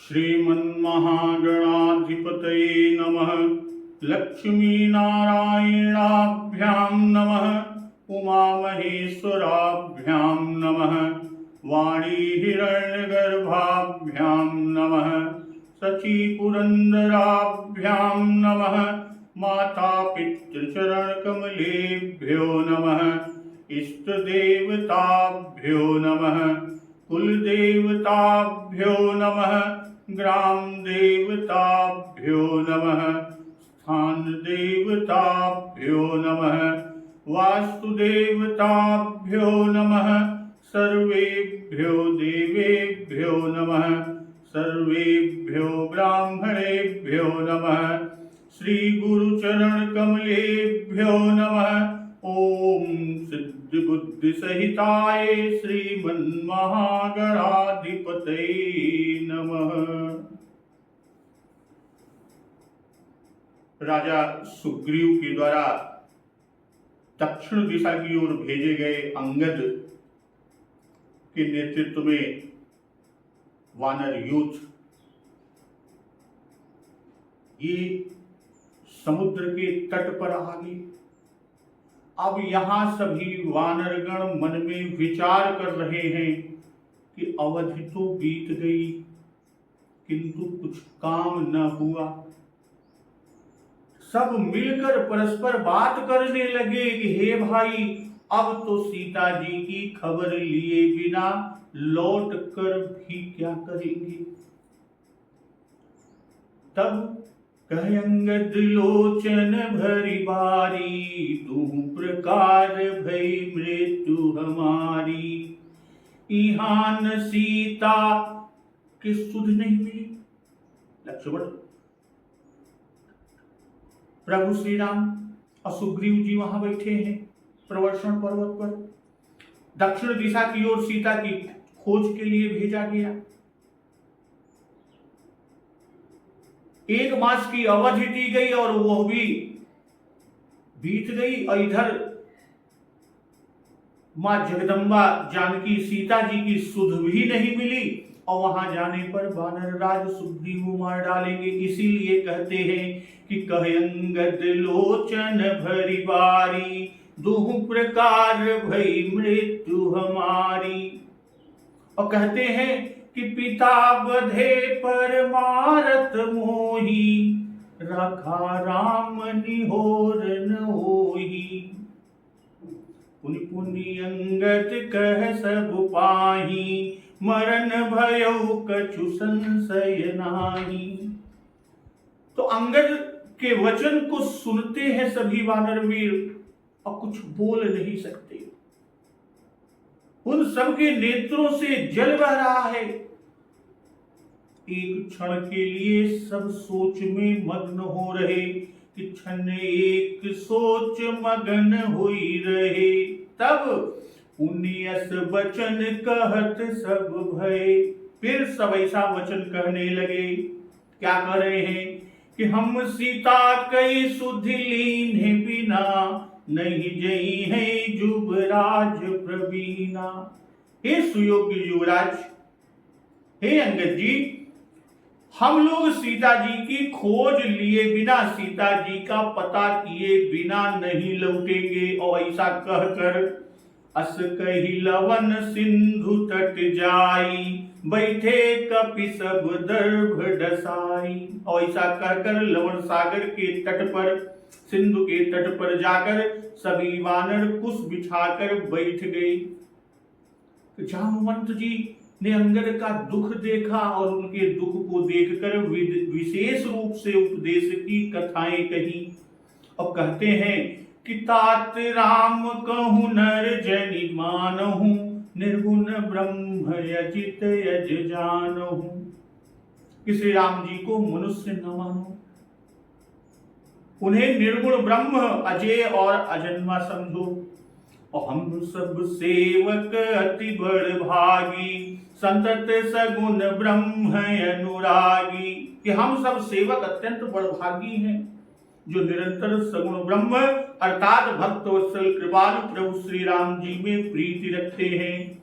श्रीमन्महागणाधिपतये नमः। लक्ष्मीनारायणाभ्यां नमः। उमामहेश्वराभ्यां नमः। वाणीहिरण्यगर्भाभ्यां नमः। शचीपुरन्दराभ्यां नमः। मातापितृचरणकमलेभ्यो नमः। इष्टदेवताभ्यो नमः। कुलदेवताभ्यो नमः। ग्रामदेवताभ्यो नमः। स्थानदेवताभ्यो नमः। वास्तुदेवताभ्यो नमः। सर्वेभ्यो देवेभ्यो नमः। सर्वेभ्यो ब्राह्मणेभ्यो नमः। श्री गुरुचरणकमलेभ्यो नमः। ओम सिद्धि बुद्धि सहिताय श्रीमन्महागणाधिपतये नमः। राजा सुग्रीव के द्वारा दक्षिण दिशा की ओर भेजे गए अंगद के नेतृत्व में वानर यूथ ये समुद्र के तट पर आ गए। अब यहां सभी वानरगण मन में विचार कर रहे हैं कि अवधि तो बीत गई किंतु कुछ काम न हुआ। सब मिलकर परस्पर बात करने लगे कि हे भाई, अब तो सीता जी की खबर लिए बिना लौट कर भी क्या करेंगे। तब कह अंगद लोचन भरी बारी, तू प्रकार भई मृत्यु हमारी। इहान सीता की सुध नहीं मिली। लक्ष्मण, प्रभु श्री राम और सुग्रीव जी वहां बैठे हैं प्रवर्षण पर्वत पर। दक्षिण दिशा की ओर सीता की खोज के लिए भेजा गया। 1 मास की अवधि दी गई और वह भी बीत गई। और इधर मां जगदम्बा जानकी सीता जी की सुध भी नहीं मिली और वहां जाने पर वानरराज सुग्रीव मार डालेंगे। इसीलिए कहते हैं कि कह अंगद लोचन भरी बारी, दुहु प्रकार भई मृत्यु हमारी। और कहते हैं कि पिता बधे पर मारत मोही, रखा राम निहोर न होही। पुनि पुनि अंगद कह सब पाही, मरण भयउ कछु संशय नाही। तो अंगद के वचन को सुनते हैं सभी वानर वीर और कुछ बोल नहीं सकते। उन सबके नेत्रों से जल बह रहा है। एक क्षण के लिए सब सोच में मग्न हो रहे कि क्षण एक सोच मगन होई रहे। तब पुण्यस वचन कहत सब भय। फिर सब ऐसा वचन कहने लगे। क्या कह रहे हैं कि हम सीता कई सुध लीन बिना, नहीं जई है युवराज प्रवीणा। हे सुयोग्य युवराज, हे अंगद जी, हम लोग सीता जी की खोज लिए बिना, सीता जी का पता किए बिना नहीं लौटेंगे। और ऐसा कहकर अस कही लवन सिंधु तट जाई, बैठे कपि सब दर्भ डसाई। और ऐसा कहकर लवण सागर के तट पर, सिंधु के तट पर जाकर सभी वानर कुश बिछाकर बैठ गए। जामवंत जी ने अंगद का दुख देखा और उनके दुख को देखकर विशेष रूप से उपदेश की कथाएं कही। और कहते हैं कि तात राम कहूँ नर जनि मानहु, निर्गुण ब्रह्म यजित यज जानहु। कि श्री राम जी को मनुष्य न मानो, उन्हें निर्गुण ब्रह्म अजय और अजन्मा समझो। और हम सब सेवक अति बड़ भागी, संतत सगुण ब्रह्म अनुरागी। कि हम सब सेवक अत्यंत बड़भागी हैं जो निरंतर सगुण ब्रह्म अर्थात भक्त वत्सल कृपालु प्रभु श्री राम जी में प्रीति रखते हैं।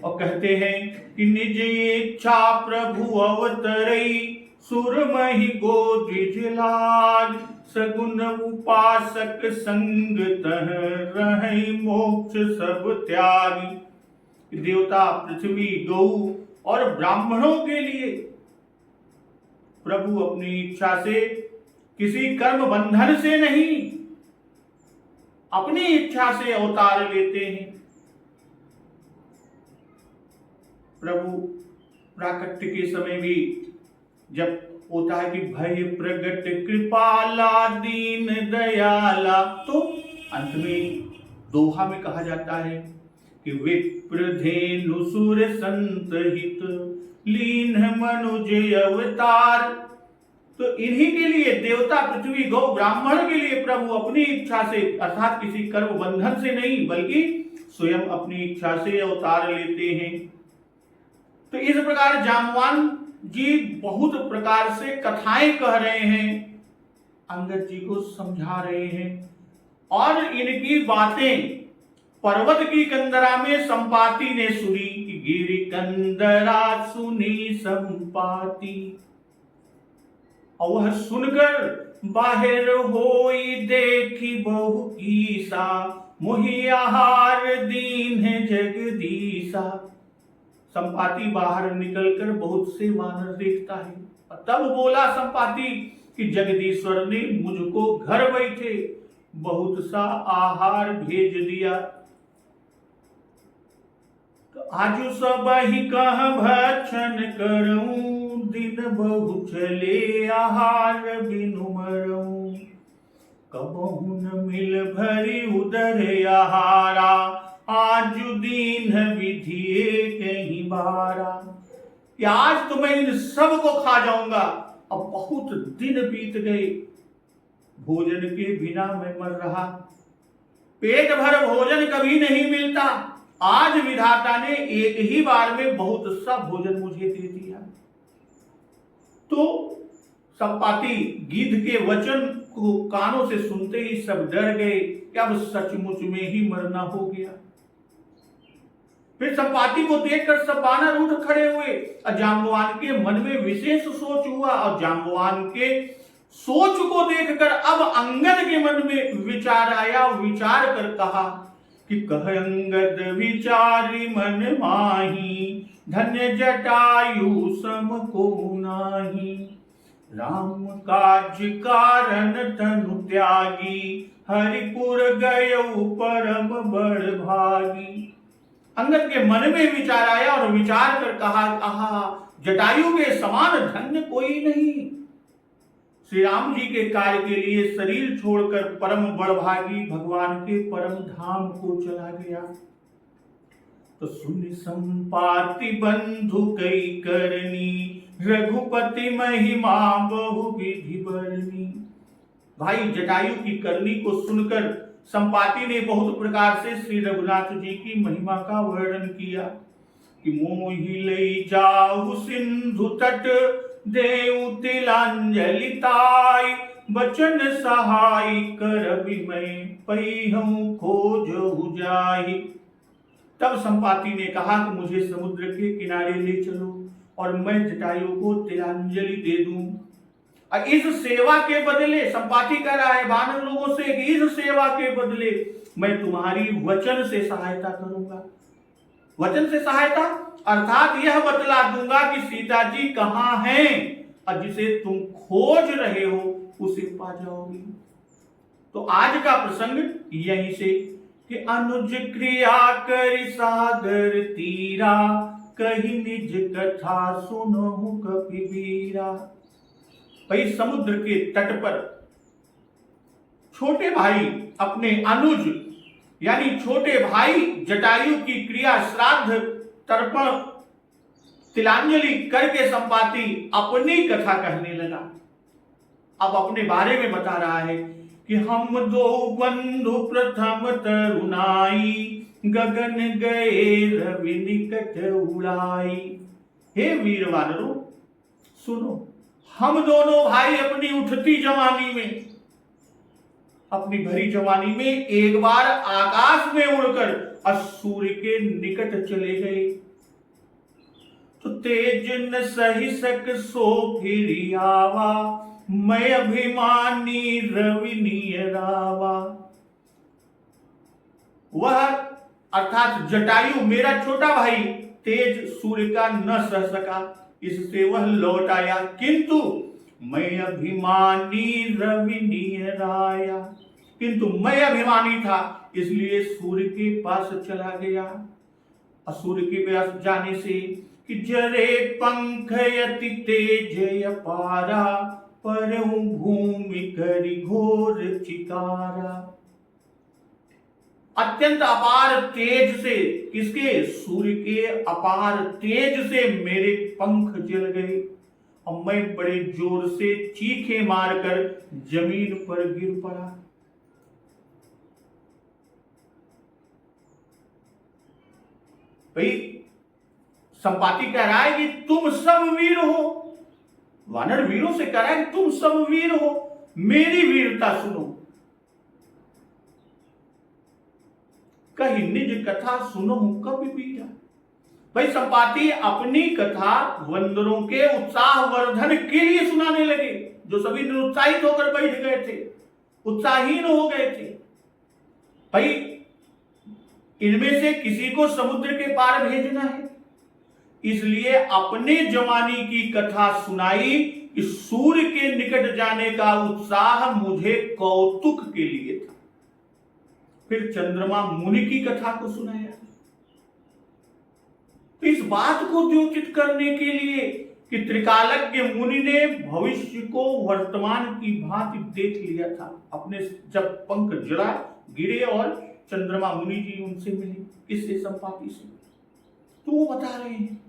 और कहते हैं कि निज इच्छा प्रभु अवतरई, सुरमहि गोद्विज लाज, सगुन उपासक संग तह रहै, मोक्ष सब त्यागी। देवता, पृथ्वी, गौ और ब्राह्मणों के लिए प्रभु अपनी इच्छा से, किसी कर्म बंधन से नहीं, अपनी इच्छा से अवतार लेते हैं। प्रभु प्राकट्य के समय भी जब होता है कि भय प्रगट कृपाला दीन दयाला, तो अंत में दोहा में कहा जाता है कि विप्रधेनु सुर संत हित, लीन मनुज अवतार। तो इन्हीं के लिए, देवता, पृथ्वी, गौ, ब्राह्मण के लिए प्रभु अपनी इच्छा से, अर्थात किसी कर्म बंधन से नहीं, बल्कि स्वयं अपनी इच्छा से अवतार लेते हैं। तो इस प्रकार जाम्बवान जी बहुत प्रकार से कथाएं कह रहे हैं, अंगद जी को समझा रहे हैं, और इनकी बातें पर्वत की कंदरा में संपाति ने सुनी कि गिरि कंदरा सुनी संपाति, और वह सुनकर बाहर होई देखी बहु कीसा, मोहि आहार दीन है जगदीसा। संपाति बाहर निकलकर बहुत से वानर देखता है, और तब बोला संपाति कि जगदीश्वर ने मुझको घर बैठे बहुत सा आहार भेज दिया। तो आजु सब ही कह भक्षण करूं, दिन बहु चले आहार बिनु मरूं, कबहु न मिल भरी उदर आहारा, आजु दीन विधिए कहीं बारा। कि आज तो मैं इन सब को खा जाऊंगा, अब बहुत दिन बीत गए, भोजन के बिना मैं मर रहा, पेट भर भोजन कभी नहीं मिलता, आज विधाता ने एक ही बार में बहुत सा भोजन मुझे दे दिया। तो संपाति गिद्ध के वचन को कानों से सुनते ही सब डर गए कि अब सचमुच में ही मरना हो गया। फिर संपाति को देखकर सब वानर उठ खड़े हुए, और जाम्बवान के मन में विशेष सोच हुआ, और जाम्बवान के सोच को देखकर अब अंगद के मन में विचार आया, विचार कर कहा कि कह अंगद विचारी मन माही, धन्य जटायु सम को नाही, राम काज कारण तनु त्यागी, हरिपुर गयौ परम बड़ भागी। अंगद के मन में विचार आया और विचार कर कहा, आहा, जटायु के समान धन्य कोई नहीं। श्री राम जी के कार्य के लिए शरीर छोड़कर परम बड़भागी भगवान के परम धाम को चला गया। तो सुन संपाति बंधु कई करनी, रघुपति महिमा बहु विधि बरनी। भाई जटायु की करनी को सुनकर संपाति ने बहुत प्रकार से श्री रघुनाथ जी की महिमा का वर्णन किया कि मोहि लई जाऊ सिंधु तट, देऊ तिलांजलि ताई, बचन सहाय करबि मैं, पैहूं खोजहु जाहि। तब संपाति ने कहा कि मुझे समुद्र के किनारे ले चलो और मैं जटायु को तिलांजलि दे दूं। और इस सेवा के बदले, संपाति कह रहा है वानर लोगों से कि इस सेवा के बदले मैं तुम्हारी वचन से सहायता करूंगा। वचन से सहायता अर्थात यह बतला दूंगा कि सीता जी कहाँ हैं, और जिसे तुम खोज रहे हो उसे पा जाओगे। तो आज का प्रसंग यहीं से कि अनुज क्रिया कर सागर तीरा, कही निज कथा सुनहु कपिबीरा। भाई समुद्र के तट पर छोटे भाई अपने अनुज यानी छोटे भाई जटायु की क्रिया श्राद्ध तर्पण तिलांजलि करके संपाति अपनी कथा कहने लगा। अब अपने बारे में बता रहा है कि हम दो बंधु प्रथम तरुणाई, गगन गए रवि निकट उड़ाई। हे वीर वानरों सुनो, हम दोनों भाई अपनी उठती जवानी में, अपनी भरी जवानी में एक बार आकाश में उड़कर और सूर्य के निकट चले गए। तो तेज न सही सक सो फिर आवा, मैं अभिमानी रवि नियरावा। वह अर्थात जटायु मेरा छोटा भाई तेज सूर्य का न सह सका, इससे वह लौट आया, किंतु मैं अभिमानी रवि नियराया, किंतु मैं अभिमानी था इसलिए सूर्य के पास चला गया। और सूर्य के पास जाने से कि जरे पंख यति तेज अपारा, परहु भूमि करि घोर चितारा। अत्यंत अपार तेज से, किसके? सूर्य के अपार तेज से मेरे पंख जल गए और मैं बड़े जोर से चीखे मारकर जमीन पर गिर पड़ा। भाई संपाति कह रहा है कि तुम सब वीर हो, वानर वीरों से कह रहा है कि तुम सब वीर हो, मेरी वीरता सुनो। कही निज कथा सुनो कभी बीता। भाई संपाति अपनी कथा वंदरों के उत्साह वर्धन के लिए सुनाने लगे, जो सभी निरुत्साहित होकर बैठ गए थे, उत्साहीन हो गए थे। भाई इनमें से किसी को समुद्र के पार भेजना है, इसलिए अपने जवानी की कथा सुनाई कि सूर्य के निकट जाने का उत्साह मुझे कौतुक के लिए था। फिर चंद्रमा मुनि की कथा को सुनाया। तो इस बात को द्योतित करने के लिए कि त्रिकालज्ञ मुनि ने भविष्य को वर्तमान की भांति देख लिया था। अपने जब पंख जड़ा गिरे और चंद्रमा मुनि जी उनसे मिले, किससे? संपाति से। तो वो बता रहे हैं।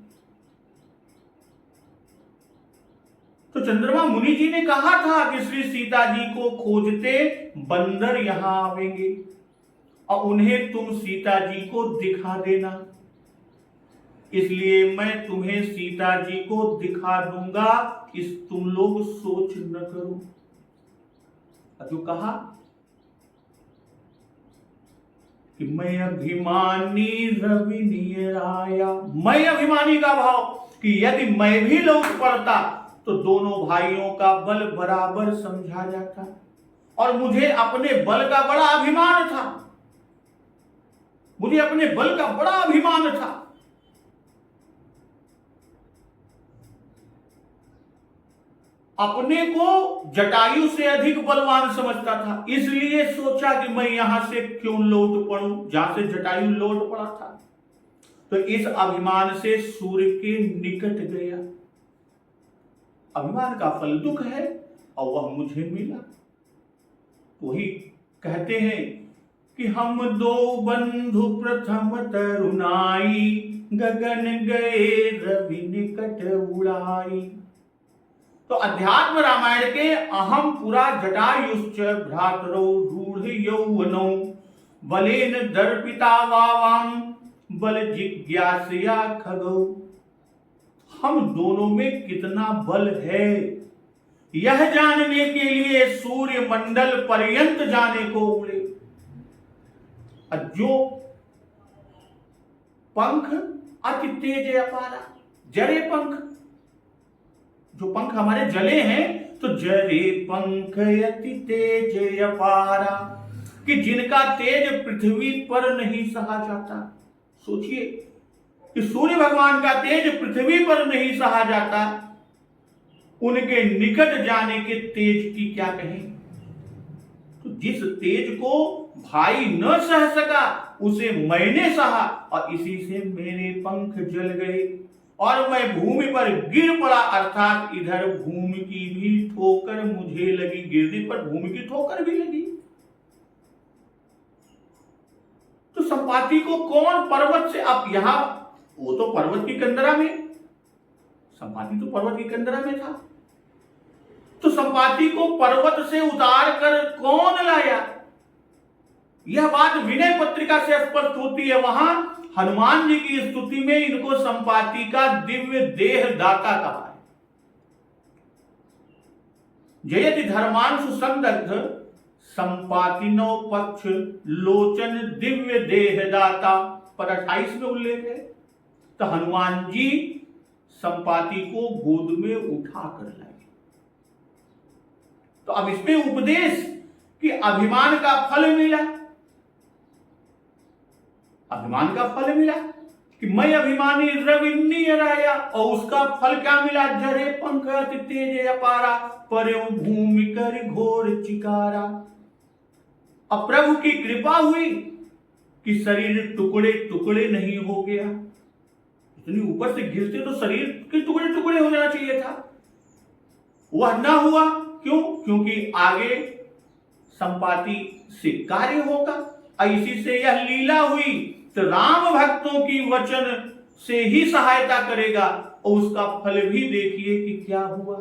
तो चंद्रमा मुनि जी ने कहा था कि श्री सीता जी को खोजते बंदर यहां आवेंगे और उन्हें तुम सीता जी को दिखा देना, इसलिए मैं तुम्हें सीता जी को दिखा दूंगा, इस तुम लोग सोच न करो। जो कहा कि मैं अभिमानी रवि नियराया, मैं अभिमानी का भाव कि यदि मैं भी लौट पड़ता तो दोनों भाइयों का बल बराबर समझा जाता, और मुझे अपने बल का बड़ा अभिमान था, मुझे अपने बल का बड़ा अभिमान था। अपने को जटायु से अधिक बलवान समझता था, इसलिए सोचा कि मैं यहां से क्यों लौट पड़ूं जहां से जटायु लौट पड़ा था। तो इस अभिमान से सूर्य के निकट गया। अभिमान का फल दुख है और वह मुझे मिला। वही कहते हैं कि हम दो बंधु प्रथम तरुणाई, गगन गए रवि निकट उड़ाई। तो अध्यात्म रामायण के अहम पुरा जटायुश्च भ्रातरौ रूढ़ यौवनौ, बलेन दर्पिता वावाम बल जिज्ञासया खगौ। हम दोनों में कितना बल है यह जानने के लिए सूर्य मंडल पर्यंत जाने को उड़े। जो पंख अति तेज अपारा, जड़े पंख, जो पंख हमारे जले हैं, तो जरे पंख अति तेज अपारा, कि जिनका तेज पृथ्वी पर नहीं सहा जाता। सोचिए कि सूर्य भगवान का तेज पृथ्वी पर नहीं सहा जाता, उनके निकट जाने के तेज की क्या कहें। तो जिस तेज को भाई न सह सका उसे मैंने सहा, और इसी से मेरे पंख जल गए और मैं भूमि पर गिर पड़ा। अर्थात इधर भूमि की भी ठोकर मुझे लगी, गिरने पर भूमि की ठोकर भी लगी। तो संपाति को कौन पर्वत से, अब यहां वो तो पर्वत की कंदरा में, संपाति तो पर्वत की कंदरा में था, तो संपाति को पर्वत से उतार कर कौन लाया? यह बात विनय पत्रिका से स्पष्ट होती है। वहां हनुमान जी की स्तुति में इनको संपाति का दिव्य देह दाता कहा है। जयति धर्मांशु संदग्ध संपातिनो पक्ष लोचन दिव्य देह दाता, पर 28 में उल्लेख है। तो हनुमान जी संपाति को गोद में उठा कर लाए। तो अब इसमें उपदेश कि अभिमान का फल मिला, अभिमान का फल मिला कि मैं अभिमानी रविन्नी राया, और उसका फल क्या मिला? जरे पंख अति तेज अपारा, पर्यो भूमि कर घोर चिकारा। अब प्रभु की कृपा हुई कि शरीर टुकड़े टुकड़े नहीं हो गया। इतनी ऊपर से गिरते तो शरीर के टुकड़े टुकड़े हो जाना चाहिए था, वह ना हुआ। क्यों? क्योंकि आगे संपाति से कार्य होगा। इसी से यह लीला हुई तो राम भक्तों की वचन से ही सहायता करेगा, और उसका फल भी देखिए कि क्या हुआ।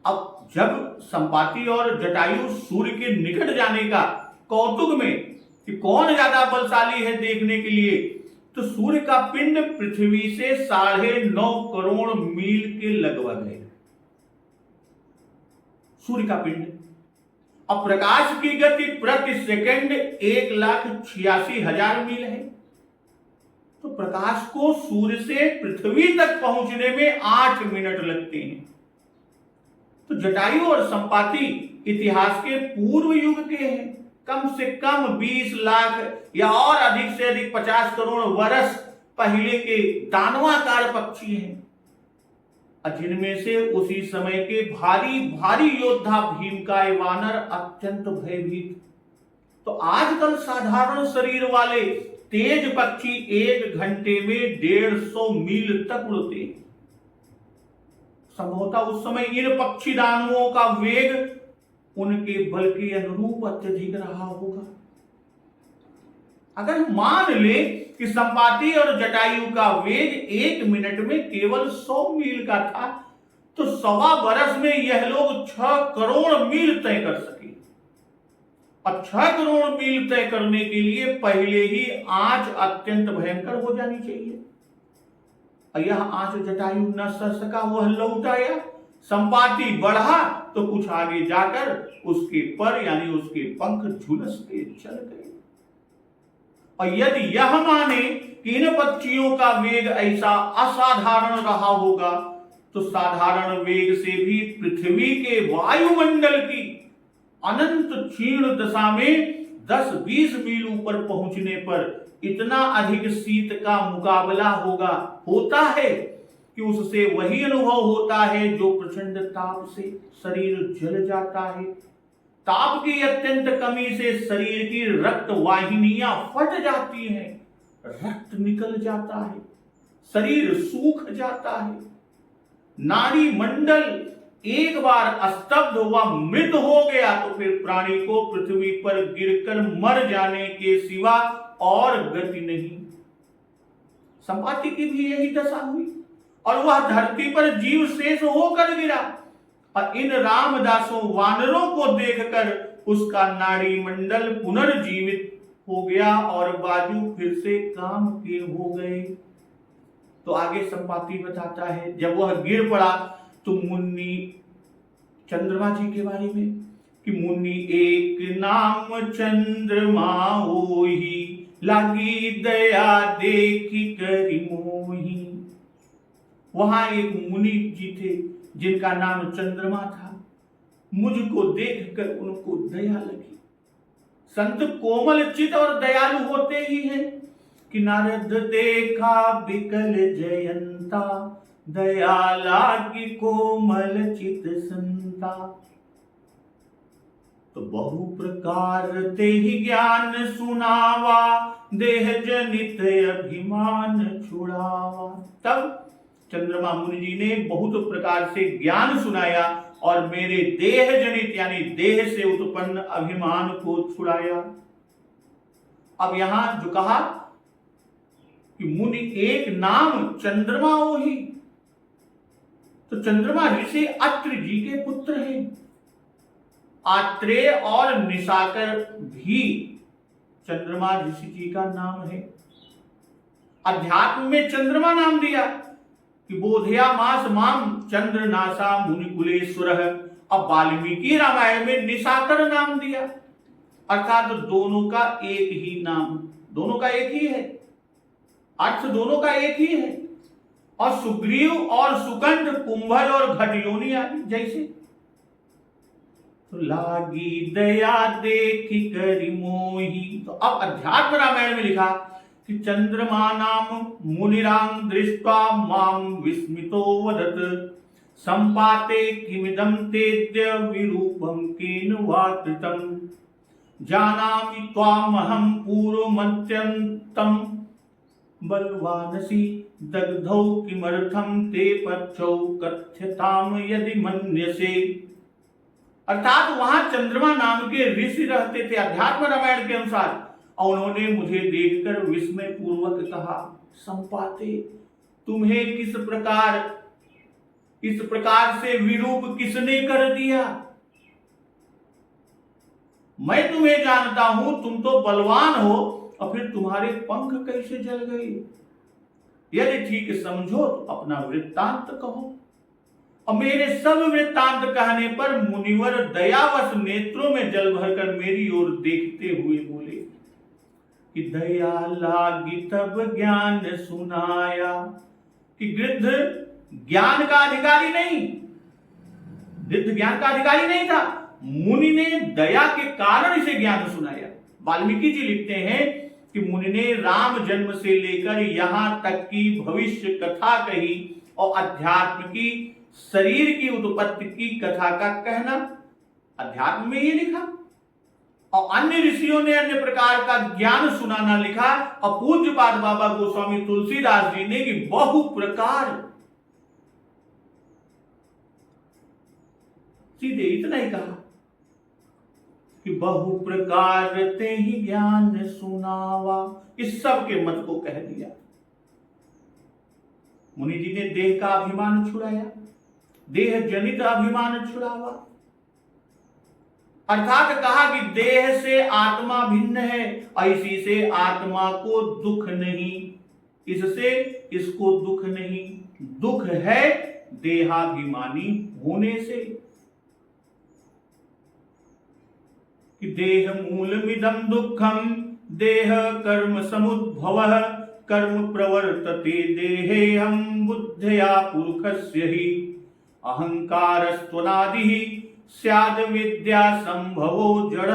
अब जब संपाति और जटायु सूर्य के निकट जाने का कौतुक में कि कौन ज्यादा बलशाली है देखने के लिए, तो सूर्य का पिंड पृथ्वी से 9.5 करोड़ मील के लगभग है। सूर्य का पिंड, अब प्रकाश की गति प्रति सेकंड 1,86,000 मील है। तो प्रकाश को सूर्य से पृथ्वी तक पहुंचने में 8 मिनट लगते हैं। तो जटायु और संपाति इतिहास के पूर्व युग के हैं, कम से कम 20 लाख या और अधिक से अधिक 50 करोड़ वर्ष पहले के दानवाकार पक्षी हैं, जिनमें से उसी समय के भारी भारी योद्धा भीमकाय वानर अत्यंत भयभीत। तो आजकल साधारण शरीर वाले तेज पक्षी 1 घंटे में 150 मील तक उड़ते हैं। संभवतः उस समय इन पक्षी दानवों का वेग उनके बल के अनुरूप अत्यधिक रहा होगा। अगर मान ले कि संपाति और जटायु का वेग 1 मिनट में केवल 100 मील का था, तो 1.25 वर्ष में यह लोग 6 करोड़ मील तय कर सके। और 6 करोड़ मील तय करने के लिए पहले ही आंच अत्यंत भयंकर हो जानी चाहिए। और यह आंच जटायु न सह सका, वह लौट आया। संपाति बढ़ा तो कुछ आगे जाकर उसके पर यानी उसके पंख झुलसते चल गए। और यदि यह माने कि इन पक्षियों का वेग ऐसा असाधारण रहा होगा, तो साधारण वेग से भी पृथ्वी के वायुमंडल की अनंत क्षीण दशा में 10-20 मील ऊपर पहुंचने पर इतना अधिक शीत का मुकाबला होता है कि उससे वही अनुभव होता है जो प्रचंड ताप से शरीर जल जाता है। ताप की अत्यंत कमी से शरीर की रक्त वाहिनियां फट जाती हैं, रक्त निकल जाता है, शरीर सूख जाता है, नाड़ी मंडल एक बार स्तब्ध व मृत हो गया तो फिर प्राणी को पृथ्वी पर गिरकर मर जाने के सिवा और गति नहीं। संपाति की भी यही दशा हुई और वह धरती पर जीव शेष होकर गिरा। और इन रामदासों वानरों को देखकर उसका नाड़ी मंडल पुनर्जीवित हो गया और बाजू फिर से काम के हो गए। तो आगे संपाति बताता है, जब वह गिर पड़ा तो मुन्नी चंद्रमा जी के बारे में कि मुन्नी एक नाम चंद्रमा ओही, लागी दया देखी करी मोही। वहां एक मुनि जी थे जिनका नाम चंद्रमा था। मुझको देखकर उनको दया लगी। संत कोमल चित और दयालु होते ही हैं कि नारद देखा बिकल जयंता, दया लागी कोमल चित संता। तो बहु प्रकार ते ही ज्ञान सुनावा, देह जनित अभिमान छुड़ावा। तब चंद्रमा मुनि जी ने बहुत प्रकार से ज्ञान सुनाया और मेरे देह जनित यानी देह से उत्पन्न अभिमान को छुड़ाया। अब यहां जो कहा कि मुनि एक नाम चंद्रमा ओही, तो चंद्रमा ऋषि अत्रि जी के पुत्र हैं। आत्रेय और निशाकर भी चंद्रमा ऋषि जी का नाम है। अध्यात्म में चंद्रमा नाम दिया कि बोधया मास माम चंद्र नासा मुनिकुलेश्वर। अब वाल्मीकि रामायण में निशाकर नाम दिया, अर्थात दोनों का एक ही नाम, दोनों का एक ही है, अर्थ दोनों का एक ही है। और सुग्रीव और सुकंठ कुंभल और घटयोनी आदि जैसे। तो लागी दया देखी करि मोही। तो अब अध्यात्म रामायण में लिखा कि चंद्रमा नाम मुनिराम दृष्ट्वा माम विस्मितो वदत संपाते किमिदं तेद्य विरूपम केन वा कृतम जानामि त्वामहं पूर्वमत्यन्तं बलवानसि दग्धौ किमर्थं ते पक्षौ कथ्यताम यदि मन्यसे। अर्थात वहां चंद्रमा नाम के ऋषि रहते थे अध्यात्म रामायण के अनुसार, और उन्होंने मुझे देखकर विस्मय पूर्वक कहा, संपाते तुम्हें किस प्रकार से विरूप किसने कर दिया? मैं तुम्हें जानता हूं, तुम तो बलवान हो, और फिर तुम्हारे पंख कैसे जल गए? यदि ठीक समझो तो अपना वृत्तांत कहो। और मेरे सब वृत्तांत कहने पर मुनिवर दयावश नेत्रों में जल भरकर मेरी ओर देखते हुए बोले कि दया लागी तब ज्ञान सुनाया। कि गिद्ध ज्ञान का अधिकारी नहीं, गिद्ध ज्ञान का अधिकारी नहीं था, मुनि ने दया के कारण इसे ज्ञान सुनाया। वाल्मीकि जी लिखते हैं कि मुनि ने राम जन्म से लेकर यहां तक की भविष्य कथा कही और अध्यात्म की शरीर की उत्पत्ति की कथा का कहना अध्यात्म में ये लिखा, और अन्य ऋषियों ने अन्य प्रकार का ज्ञान सुनाना लिखा। और पूज्यपाद बाबा गोस्वामी तुलसीदास जी ने कि बहु प्रकार, सीधे इतना ही कहा कि बहु प्रकार ते ही ज्ञान सुनावा। इस सब के मत को कह दिया। मुनि जी ने देह का अभिमान छुड़ाया, देह जनित अभिमान छुड़ावा। अर्थात कहा कि देह से आत्मा भिन्न है, इसी से आत्मा को दुख नहीं, इससे इसको दुख नहीं, दुख है देहाभिमानी होने से। कि देह मूलमिदं दुःखं देह कर्म समुद्भवः कर्म प्रवर्तते देहेऽहं बुद्धया पुरुषस्य हि अहंकारस्त्वनादिः स्याद विद्या संभवो जड़।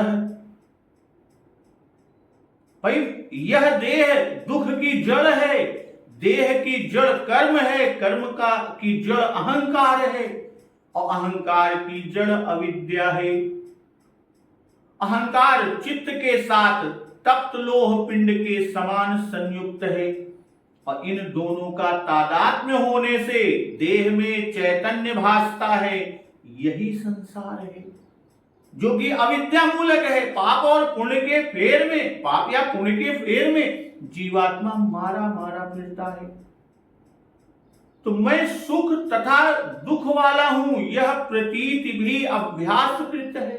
भाई यह देह दुख की जड़ है, देह की जड़ कर्म है, कर्म की जड़ अहंकार है, और अहंकार की जड़ अविद्या है। अहंकार चित्त के साथ तप्त लोह पिंड के समान संयुक्त है, और इन दोनों का तादात्म्य होने से देह में चैतन्य भासता है। यही संसार है जो कि अविद्या मूलक है। पाप और पुण्य के फेर में, पाप या पुण्य के फेर में जीवात्मा मारा मारा फिरता है। तो मैं सुख तथा दुख वाला हूं, यह प्रतीति भी अभ्यासकृत है।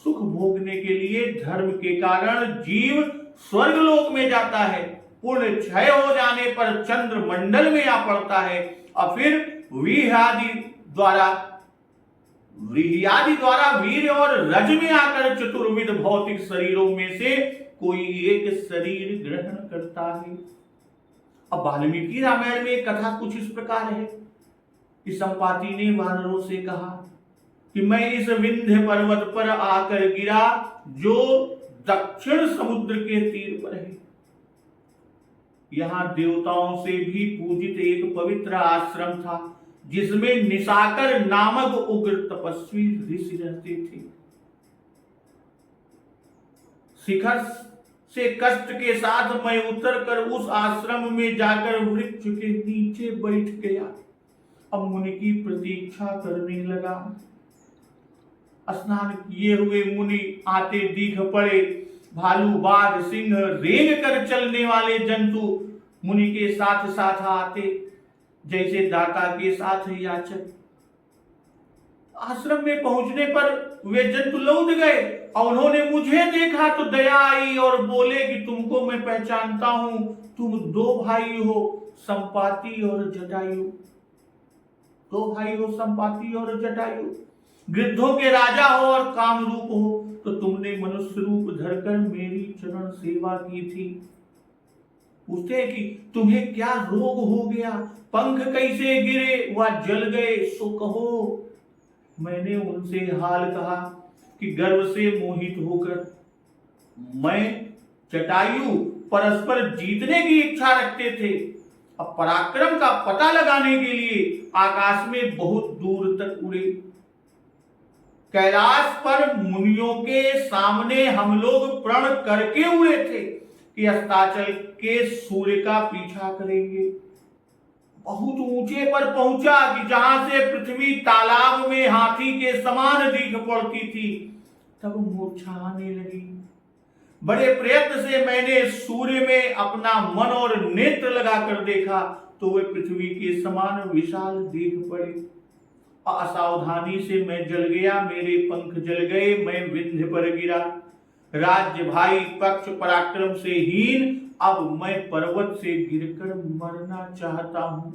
सुख भोगने के लिए धर्म के कारण जीव स्वर्गलोक में जाता है, पुण्य क्षय हो जाने पर चंद्र मंडल में आ पड़ता है, और फिर व्रीह्यादि द्वारा वीर और रज में आकर चतुर्विध भौतिक शरीरों में से कोई एक शरीर ग्रहण करता है। अब वाल्मीकि रामायण में कथा कुछ इस प्रकार है कि संपाति ने वानरों से कहा कि मैं इस विंध्य पर्वत पर आकर गिरा जो दक्षिण समुद्र के तीर पर है। यहां देवताओं से भी पूजित एक पवित्र आश्रम था, जिसमें निशाकर नामक उग्र तपस्वी ऋषि रहते थे। शिखर से कष्ट के साथ मैं उतरकर उस आश्रम में जाकर वृक्ष के नीचे बैठ गया। अब मुनि की प्रतीक्षा करने लगा। स्नान किए हुए मुनि आते दिख पड़े। भालू, बाघ, सिंह, रेंग कर चलने वाले जंतु मुनि के साथ साथ आते, जैसे दाता के साथ याचक। आश्रम में पहुंचने पर वे जंतु लौट गए, और उन्होंने मुझे देखा तो दया आई और बोले कि तुमको मैं पहचानता हूं, तुम दो भाई हो, संपाति और जटायु। दो भाई हो, संपाति और जटायु। गिद्धों के राजा हो और कामरूप हो, तो तुमने मनुष्य रूप धरकर मेरी चरण सेवा की थी। पूछते हैं कि तुम्हें क्या रोग हो गया, पंख कैसे गिरे व जल गए, सो कहो। मैंने उनसे हाल कहा कि गर्व से मोहित होकर मैं जटायु परस्पर जीतने की इच्छा रखते थे। अब पराक्रम का पता लगाने के लिए आकाश में बहुत दूर तक उड़े। कैलाश पर मुनियों के सामने हम लोग प्रण करके उड़े थे कि अस्ताचल के सूर्य का पीछा करेंगे। बहुत ऊंचे पर पहुंचा कि जहां से पृथ्वी तालाब में हाथी के समान दिख पड़ती थी, तब मूर्छा आने लगी। बड़े प्रयत्न से मैंने सूर्य में अपना मन और नेत्र लगाकर देखा तो वे पृथ्वी के समान विशाल दिख पड़े। असावधानी से मैं जल गया, मेरे पंख जल गए, मैं विंध्य पर गिरा। राज्य भाई पक्ष पराक्रम से हीन, अब मैं पर्वत से गिरकर मरना चाहता हूं।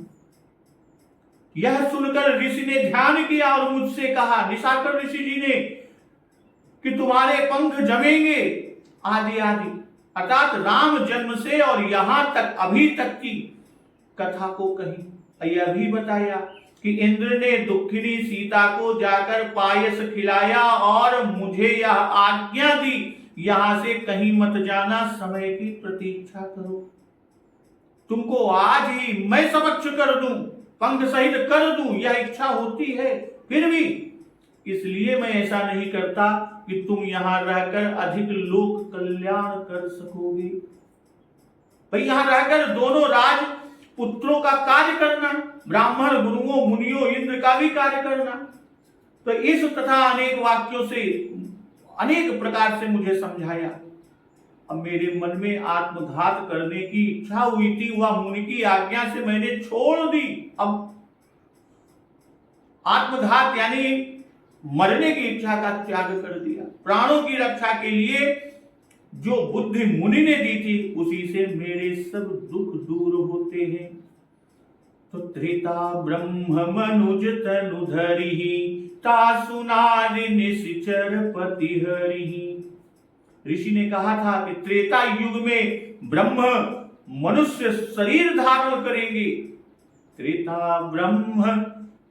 यह सुनकर ऋषि ने ध्यान किया और मुझसे कहा, निशाकर ऋषि जी ने, कि तुम्हारे पंख जमेंगे आदि आदि, अर्थात राम जन्म से और यहां तक अभी तक की कथा को कही। यह भी बताया कि इंद्र ने दुखिनी सीता को जाकर पायस खिलाया और मुझे यह आज्ञा दी, यहां से कहीं मत जाना, समय की प्रतीक्षा करो। तुमको आज ही मैं समक्ष कर दूं, पंख सहित कर दूं, यह इच्छा होती है, फिर भी इसलिए मैं ऐसा नहीं करता कि तुम यहां रहकर अधिक लोक कल्याण कर सकोगे। भाई यहां रहकर दोनों राज पुत्रों का कार्य करना, ब्राह्मण गुरुओं मुनियों इंद्र का भी कार्य करना। तो इस तथा अनेक वाक्यों से अनेक प्रकार से मुझे समझाया। अब मेरे मन में आत्मघात करने की इच्छा हुई थी, वह मुनि की आज्ञा से मैंने छोड़ दी। अब आत्मघात यानी मरने की इच्छा का त्याग कर दिया। प्राणों की रक्षा के लिए जो बुद्धि मुनि ने दी थी, उसी से मेरे सब दुख दूर होते हैं। तो त्रेता ब्रह्म मनुज तनु धरिहि, तासु नारि निश्चर पति हरिहि। ऋषि ने कहा था कि त्रेता युग में ब्रह्म मनुष्य शरीर धारण करेंगे। त्रेता ब्रह्म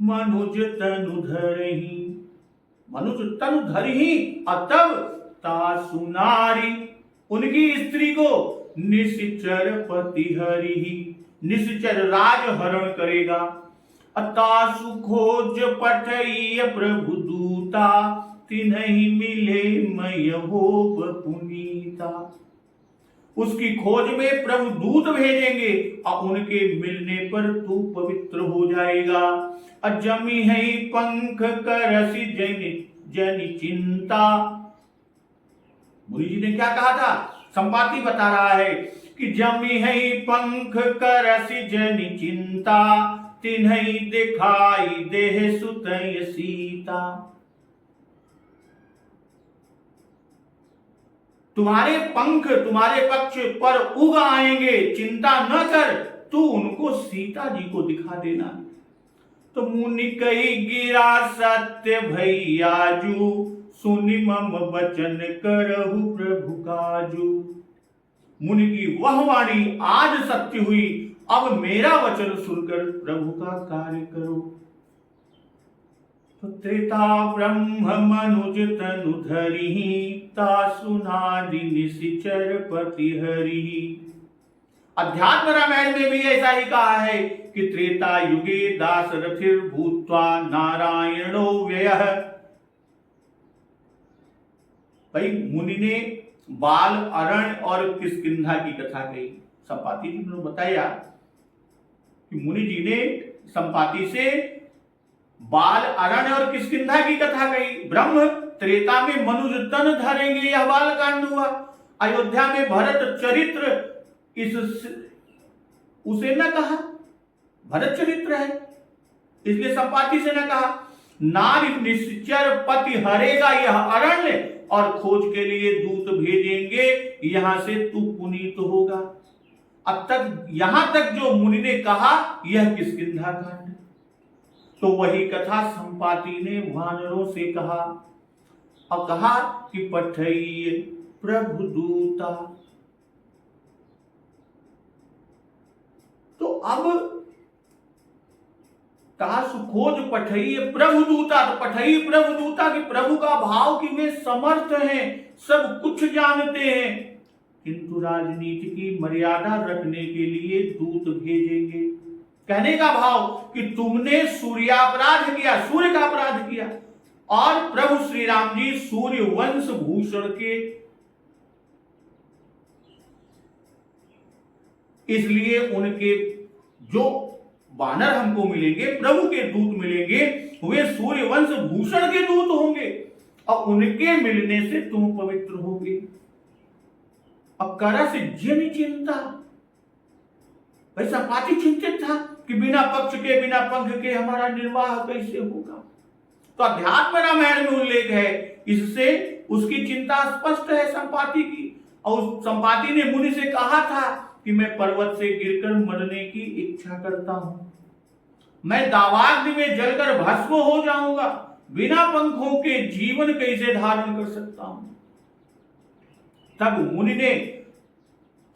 मनुज तनु धरिहि, मनुष्य तनु धरिहि, तब तासु नारी, उनकी स्त्री को निश्चर पति हरिहि, निश्चर राज हरण करेगा। तासु खोज पठइय प्रभु दूता, तिन्हि मिले मय होब पुनीता। उसकी खोज में प्रभु दूत भेजेंगे और उनके मिलने पर तू पवित्र हो जाएगा। अजमी है पंख करसी जनि चिंता। मुनि जी ने क्या कहा था? संपाति बता रहा है कि जमी है पंख करसी जनि चिंता, तिन्हि दिखाई देह सुतय सीता। तुम्हारे पंख तुम्हारे पक्ष पर उग आएंगे, चिंता न कर, तू उनको सीता जी को दिखा देना। तो मुनि कही गिरा सत्य भैयाजू, सुनि मम वचन करहु प्रभु काजू। मुनि की वह वाणी आज सत्य हुई, अब मेरा वचन सुनकर प्रभु का कार्य करो। तो त्रेता ब्रह्म मनुज तनु धरिहि, तासु नारि निश्चर पति हरिहि। अध्यात्म रामायण में भी ऐसा ही कहा है कि त्रेता युगे दाशरथिर भूत्वा नारायणो व्ययः। भाई मुनि ने बाल अरण्य और किष्किंधा की कथा कही। संपाति जी ने बताया कि मुनि जी ने संपाति से बाल अरण्य और किष्किंधा की कथा कही। ब्रह्म त्रेता में मनुज तन धरेंगे, यह बाल कांड हुआ। अयोध्या में भरत चरित्र इस उसे न कहा, भरत चरित्र है, इसलिए संपाति से न कहा। नारी निश्चर पति हरेगा, यह अरण्य, और खोज के लिए दूत भेजेंगे, यहां से तू पुनीत होगा। अब तक यहां तक जो मुनि ने कहा, यह किष्किंधा कांड। तो वही कथा संपाति ने वानरों से कहा और कहा कि पठइय प्रभु दूता। अब तास खोज पठई प्रभुदूता, तो पठई प्रभुदूता कि प्रभु का भाव कि वे समर्थ हैं, सब कुछ जानते हैं, किंतु राजनीति की मर्यादा रखने के लिए दूत भेजेंगे। कहने का भाव कि तुमने सूर्यापराध किया, सूर्य का अपराध किया, और प्रभु श्री राम जी सूर्य वंश भूषण के, इसलिए उनके जो वानर हमको मिलेंगे, प्रभु के दूत मिलेंगे, वे सूर्य वंश भूषण के दूत होंगे, और उनके मिलने से तुम पवित्र होगे। अब करस जन चिंता, भाई संपाति चिंतित था कि बिना पक्ष के बिना पंख के हमारा निर्वाह कैसे होगा। तो अध्यात्म रामायण में उल्लेख है, इससे उसकी चिंता स्पष्ट है संपाति की। और संपाति ने मुनि से कहा था कि मैं पर्वत से गिरकर मरने की इच्छा करता हूं, मैं दावाग्नि में जलकर भस्म हो जाऊंगा, बिना पंखों के जीवन कैसे धारण कर सकता हूं। तब मुनि ने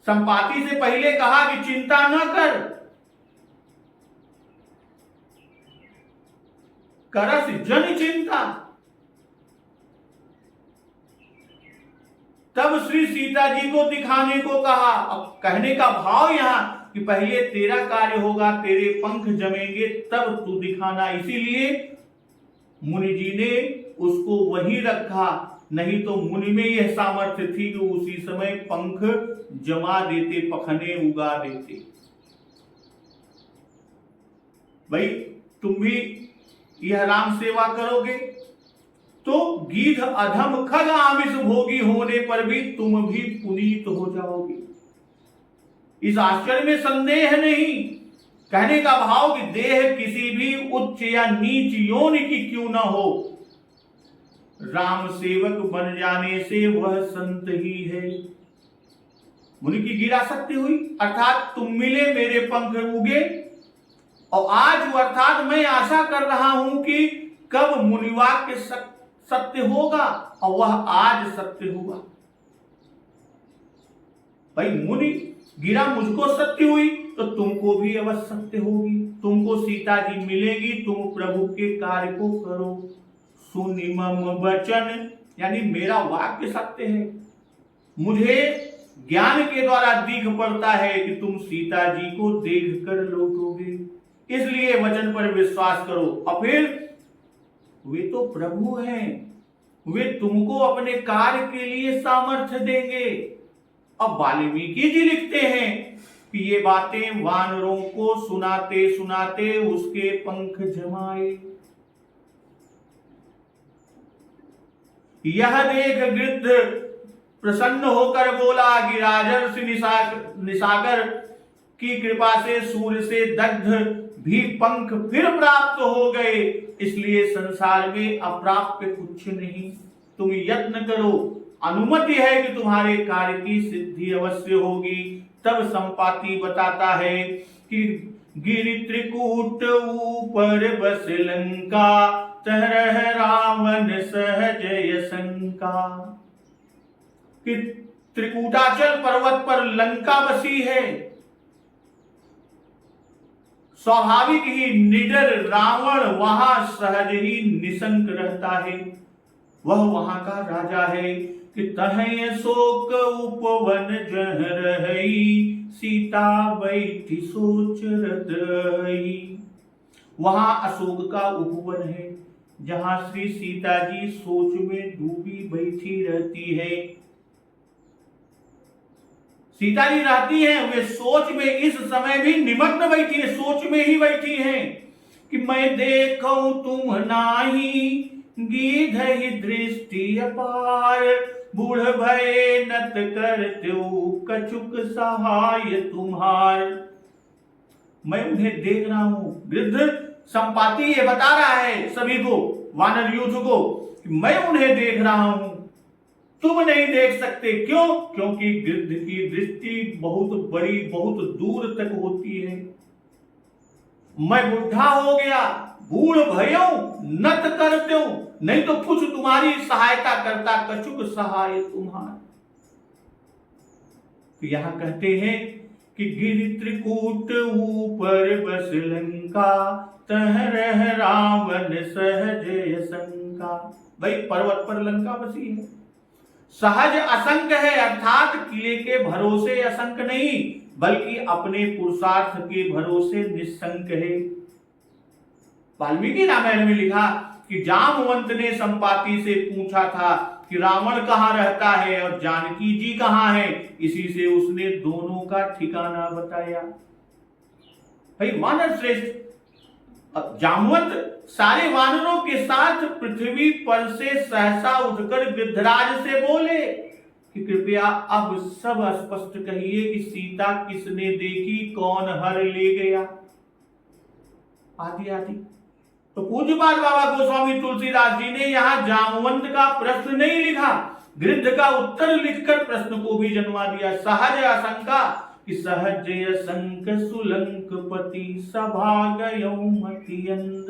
संपाति से पहले कहा कि चिंता न कर, करस जन चिंता। तब श्री सीता जी को दिखाने को कहा। अब कहने का भाव यहां कि पहले तेरा कार्य होगा, तेरे पंख जमेंगे, तब तू दिखाना। इसीलिए मुनि जी ने उसको वहीं रखा, नहीं तो मुनि में यह सामर्थ्य थी कि उसी समय पंख जमा देते, पखने उगा देते। भाई तुम भी यह राम सेवा करोगे तो गीध अधम खग आमिष भोगी होने पर भी तुम भी पुनीत हो जाओगे, इस आश्चर्य में संदेह नहीं। कहने का भाव कि देह किसी भी उच्च या नीच योनि की क्यों न हो, राम सेवक बन जाने से वह संत ही है। मुनि की गिरासक्ति हुई, अर्थात तुम मिले, मेरे पंख उगे, और आज अर्थात मैं आशा कर रहा हूं कि कब मुनिवाक्य सत्य होगा, और वह आज सत्य होगा। भाई मुनि गिरा, मुझको सत्य हुई तो तुमको भी अवश्य सत्य होगी, तुमको सीता जी मिलेगी, तुम प्रभु के कार्य को करो। सुनि मम वचन, यानी मेरा वाक्य सत्य है, मुझे ज्ञान के द्वारा दिख पड़ता है कि तुम सीता जी को देख कर लौटोगे, इसलिए वचन पर विश्वास करो। और फिर वे तो प्रभु हैं, वे तुमको अपने कार्य के लिए सामर्थ्य देंगे। अब वाल्मीकि जी लिखते हैं कि ये बातें वानरों को सुनाते सुनाते उसके पंख जमाए। यह देख गृध्र प्रसन्न होकर बोला कि राजर्षि निसागर की कृपा से सूर्य से दग्ध भी पंख फिर प्राप्त हो गए, इसलिए संसार में अप्राप्य कुछ नहीं। तुम यत्न करो, अनुमति है कि तुम्हारे कार्य की सिद्धि अवश्य होगी। तब संपाति बताता है कि गिरि त्रिकूट ऊपर बस लंका, तरह रावण सहजय शंका। कि त्रिकूटाचल पर्वत पर लंका बसी है, स्वाभाविक ही निडर रावण वहां सहज ही निशंक रहता है, वह वहां का राजा है। कि तहय शोक उपवन जह रही, सीता बैठी सोच रत रही। वहां अशोक का उपवन है, जहां श्री सीता जी सोच में डूबी बैठी रहती है। सीता जी रहती हैं, वे सोच में इस समय भी निमग्न बैठी है, सोच में ही बैठी हैं कि मैं देखूं तुम नाही, गीध ही दृष्टि अपार, बूढ़ भय नत करत्यो कछुक सहाय तुम्हार। मैं उन्हें देख रहा हूं। वृद्ध संपाति ये बता रहा है सभी को, वानर यूथ को, कि मैं उन्हें देख रहा हूं, तुम नहीं देख सकते। क्यों? क्योंकि गिद्ध की दृष्टि बहुत बड़ी, बहुत दूर तक होती है। मैं बुढ़ा हो गया, बूढ़ भयो नत करते हो, नहीं तो कुछ तुम्हारी सहायता करता, कछुक सहाय तुम्हार। तो यहां कहते हैं कि गिरि त्रिकूट ऊपर बस लंका, तह रह रावण सहज असंका। भाई पर्वत पर लंका बसी है, सहज असंक है, अर्थात किले के भरोसे असंक नहीं बल्कि अपने पुरुषार्थ के भरोसे निस्संक है। वाल्मीकि रामायण में लिखा कि जामवंत ने संपाति से पूछा था कि रावण कहाँ रहता है और जानकी जी कहाँ है, इसी से उसने दोनों का ठिकाना बताया। भाई वानर श्रेष्ठ जामवंत सारे वानरों के साथ पृथ्वी पर से सहसा उठकर गिद्धराज से बोले कि कृपया अब सब स्पष्ट कहिए कि सीता किसने देखी, कौन हर ले गया, आदि आदि। तो पूज्यपाद बाबा गोस्वामी तुलसीदास जी ने यहाँ जामवंत का प्रश्न नहीं लिखा, गृध्र का उत्तर लिखकर प्रश्न को भी जन्मा दिया। सहज असंका कि सहज असंक सुलंक पति सभागयौ मतियंद।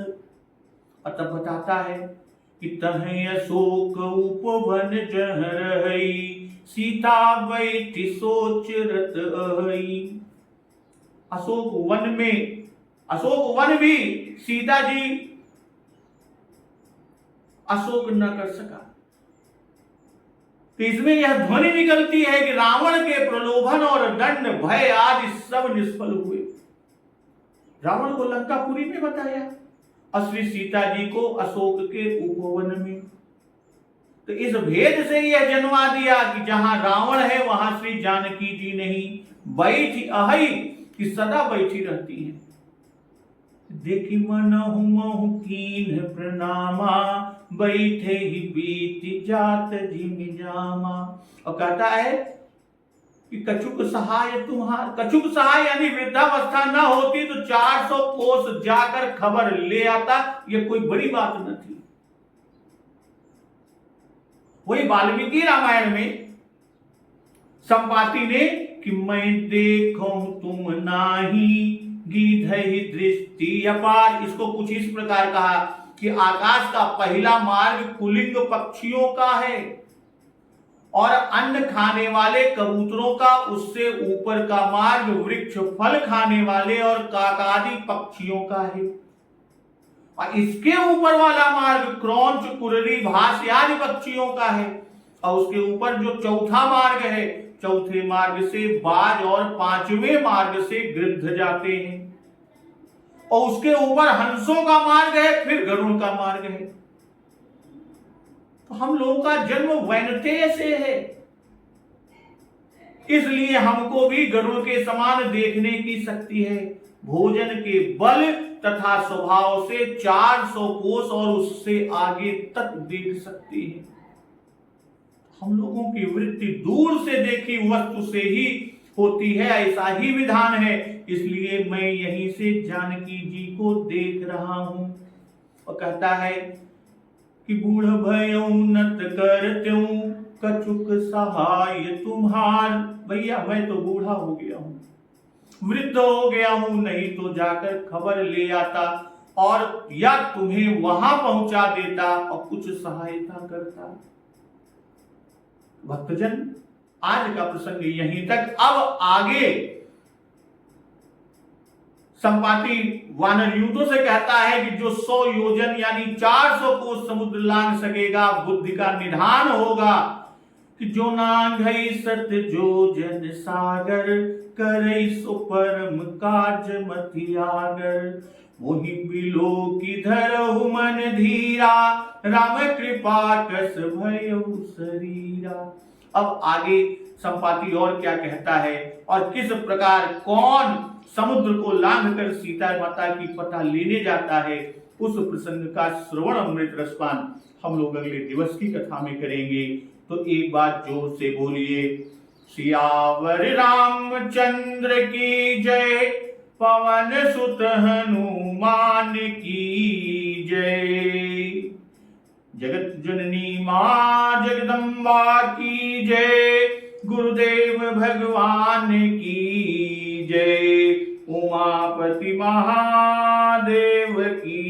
अतः बताता है कि तह अशोक उपवन जह रही, सीता बैठी सोच रत अहई। अशोक वन में, अशोक वन भी सीता जी अशोक न कर सका। तो इसमें यह ध्वनि निकलती है कि रावण के प्रलोभन और दंड भय आदि सब निष्फल हुए। रावण को लंकापुरी में बताया और श्री सीता जी को अशोक के उपवन में। तो इस भेद से यह जन्मा दिया कि जहां रावण है वहां श्री जानकी जी नहीं, बैठी अहई कि सदा बैठी रहती है। देखी मनहु महु कीन प्रणामा, बैठे ही बीत जात जिमि जामा। और कहता है कि कछुक सहाय तुम्हार, कछुक सहाय यानी वृद्धावस्था न होती तो 400 कोस जाकर खबर ले आता, यह कोई बड़ी बात न थी। वही वाल्मीकि रामायण में संपाति ने कि मैं देखूं तुम नाही, गीधहि दृष्टि अपार। इसको कुछ इस प्रकार कहा कि आकाश का पहला मार्ग कुलिंग पक्षियों का है और अन्न खाने वाले कबूतरों का उससे ऊपर का मार्ग वृक्ष फल खाने वाले और काकादि पक्षियों का है, और इसके ऊपर वाला मार्ग क्रौंच कुररी भास आदि पक्षियों का है, और उसके ऊपर जो चौथा मार्ग है, चौथे मार्ग से बाज और पांचवें मार्ग से गृध्र जाते हैं, और उसके ऊपर हंसों का मार्ग है, फिर गरुड़ का मार्ग है। तो हम लोगों का जन्म वैनतेय से है, इसलिए हमको भी गरुड़ के समान देखने की शक्ति है। भोजन के बल तथा स्वभाव से 400 कोस और उससे आगे तक देख सकते हैं। हम लोगों की वृत्ति दूर से देखी वस्तु से ही होती है, ऐसा ही विधान है। इसलिए मैं यहीं से जानकी जी को देख रहा हूं। और कहता है कि बूढ़ भयऊ नत करत्यूं, कछुक सहाय तुम्हार। भैया मैं तो बूढ़ा हो गया हूं, वृद्ध हो गया हूं, नहीं तो जाकर खबर ले आता और या तुम्हें वहां पहुंचा देता और कुछ सहायता करता। भक्तजन आज का प्रसंग यहीं तक। अब आगे संपाति वानर यूतों से कहता है कि जो 100 योजन यानी 400 कोस समुद्र लांघ सकेगा, बुद्धि का निधान होगा कि जो नांघई सत जोजन सागर, करई सो परम काज मतियागर। वही बिलो की धरहु मन धीरा, राम कृपा कस भयउ शरीरा। अब आगे संपाति और क्या कहता है और किस प्रकार कौन समुद्र को लांघ कर सीता माता की पता लेने जाता है, उस प्रसंग का श्रवण अमृत रसपान हम लोग अगले दिवस की कथा में करेंगे। तो एक बार जोर से बोलिए, सियावर रामचंद्र की जय, पवन सुत हनुमान की जय। जगत जननी मां जगदम्बा की जय, गुरुदेव भगवान की जय, उमापति महादेव की